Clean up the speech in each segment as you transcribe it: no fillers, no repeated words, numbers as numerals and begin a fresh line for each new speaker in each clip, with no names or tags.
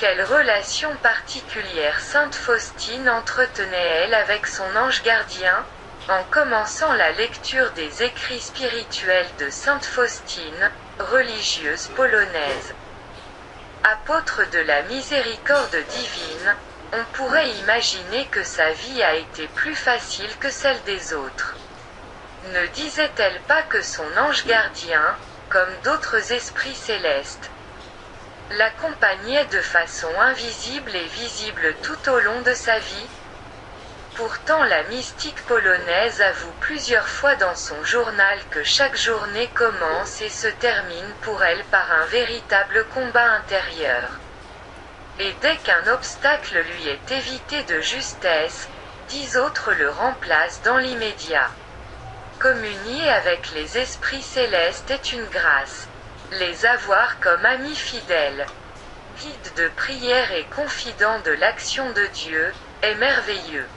Quelle relation particulière sainte Faustine entretenait-elle avec son ange gardien? En commençant la lecture des écrits spirituels de sainte Faustine, religieuse polonaise, apôtre de la miséricorde divine, on pourrait imaginer que sa vie a été plus facile que celle des autres. Ne disait-elle pas que son ange gardien, comme d'autres esprits célestes, l'accompagnait de façon invisible et visible tout au long de sa vie? Pourtant la mystique polonaise avoue plusieurs fois dans son journal que chaque journée commence et se termine pour elle par un véritable combat intérieur. Et dès qu'un obstacle lui est évité de justesse, 10 autres le remplacent dans l'immédiat. Communier avec les esprits célestes est une grâce. Les avoir comme amis fidèles, guides de prière et confidents de l'action de Dieu, est merveilleux.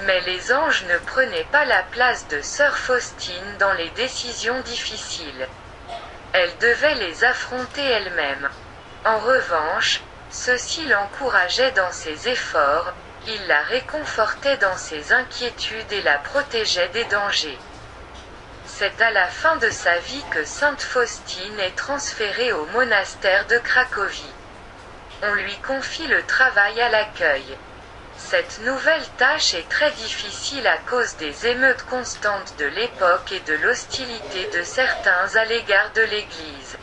Mais les anges ne prenaient pas la place de sœur Faustine dans les décisions difficiles. Elle devait les affronter elle-même. En revanche, ceux-ci l'encourageaient dans ses efforts, ils la réconfortaient dans ses inquiétudes et la protégeaient des dangers. C'est à la fin de sa vie que sainte Faustine est transférée au monastère de Cracovie. On lui confie le travail à l'accueil. Cette nouvelle tâche est très difficile à cause des émeutes constantes de l'époque et de l'hostilité de certains à l'égard de l'Église.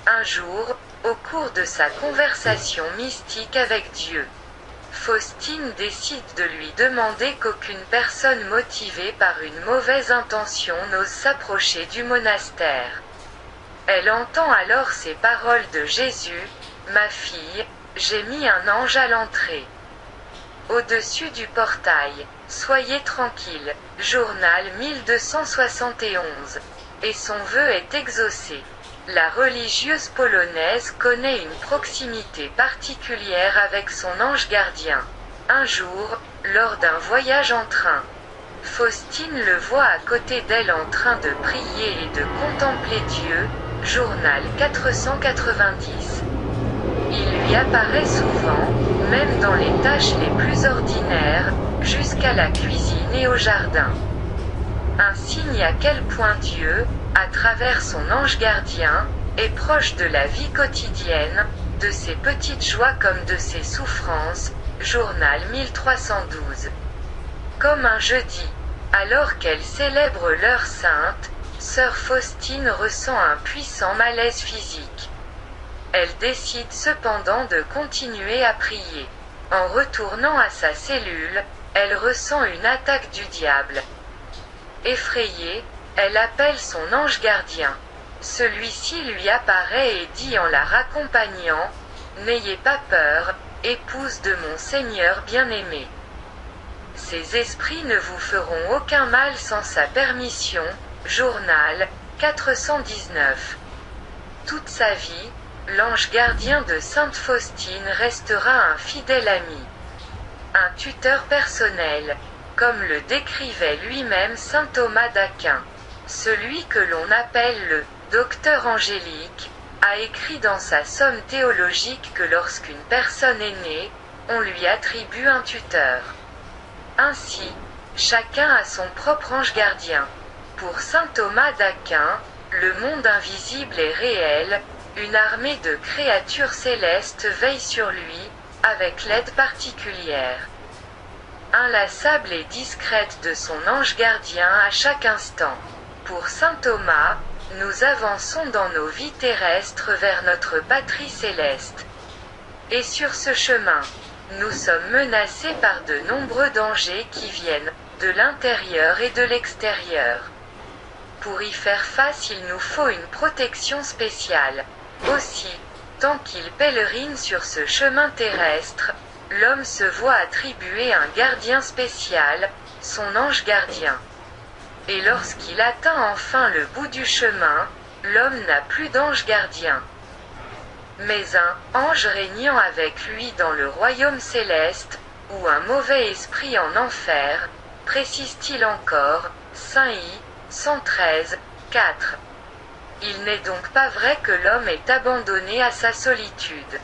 Un jour, au cours de sa conversation mystique avec Dieu, Faustine décide de lui demander qu'aucune personne motivée par une mauvaise intention n'ose s'approcher du monastère. Elle entend alors ces paroles de Jésus: « Ma fille, j'ai mis un ange à l'entrée. Au-dessus du portail, soyez tranquille. » Journal 1271. Et son vœu est exaucé. La religieuse polonaise connaît une proximité particulière avec son ange gardien. Un jour, lors d'un voyage en train, Faustine le voit à côté d'elle en train de prier et de contempler Dieu. Journal 490. Il lui apparaît souvent, même dans les tâches les plus ordinaires, jusqu'à la cuisine et au jardin. Un signe à quel point Dieu, à travers son ange gardien, est proche de la vie quotidienne, de ses petites joies comme de ses souffrances. Journal 1312. Comme un jeudi, alors qu'elle célèbre l'heure sainte, sœur Faustine ressent un puissant malaise physique. Elle décide cependant de continuer à prier. En retournant à sa cellule, elle ressent une attaque du diable. Effrayée, elle appelle son ange gardien. Celui-ci lui apparaît et dit en la raccompagnant: « N'ayez pas peur, épouse de mon Seigneur bien-aimé. Ces esprits ne vous feront aucun mal sans sa permission. » Journal 419. Toute sa vie, l'ange gardien de sainte Faustine restera un fidèle ami, un tuteur personnel, comme le décrivait lui-même saint Thomas d'Aquin. Celui que l'on appelle le docteur angélique a écrit dans sa somme théologique que lorsqu'une personne est née, on lui attribue un tuteur. Ainsi, chacun a son propre ange gardien. Pour saint Thomas d'Aquin, le monde invisible est réel, une armée de créatures célestes veille sur lui, avec l'aide particulière, inlassable et discrète de son ange gardien à chaque instant. Pour saint Thomas, nous avançons dans nos vies terrestres vers notre patrie céleste. Et sur ce chemin, nous sommes menacés par de nombreux dangers qui viennent de l'intérieur et de l'extérieur. Pour y faire face, il nous faut une protection spéciale. Aussi, tant qu'il pèlerine sur ce chemin terrestre, l'homme se voit attribuer un gardien spécial, son ange gardien. Et lorsqu'il atteint enfin le bout du chemin, l'homme n'a plus d'ange gardien, mais un ange régnant avec lui dans le royaume céleste, ou un mauvais esprit en enfer, précise-t-il encore, Saint I. 113, 4. Il n'est donc pas vrai que l'homme est abandonné à sa solitude.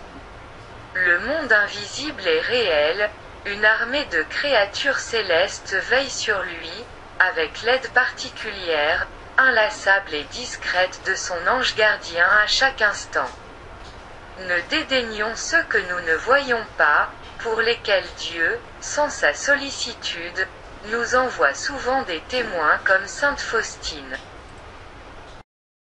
Le monde invisible est réel, une armée de créatures célestes veille sur lui, avec l'aide particulière, inlassable et discrète de son ange gardien à chaque instant. Ne dédaignons ceux que nous ne voyons pas, pour lesquels Dieu, sans sa sollicitude, nous envoie souvent des témoins comme sainte Faustine.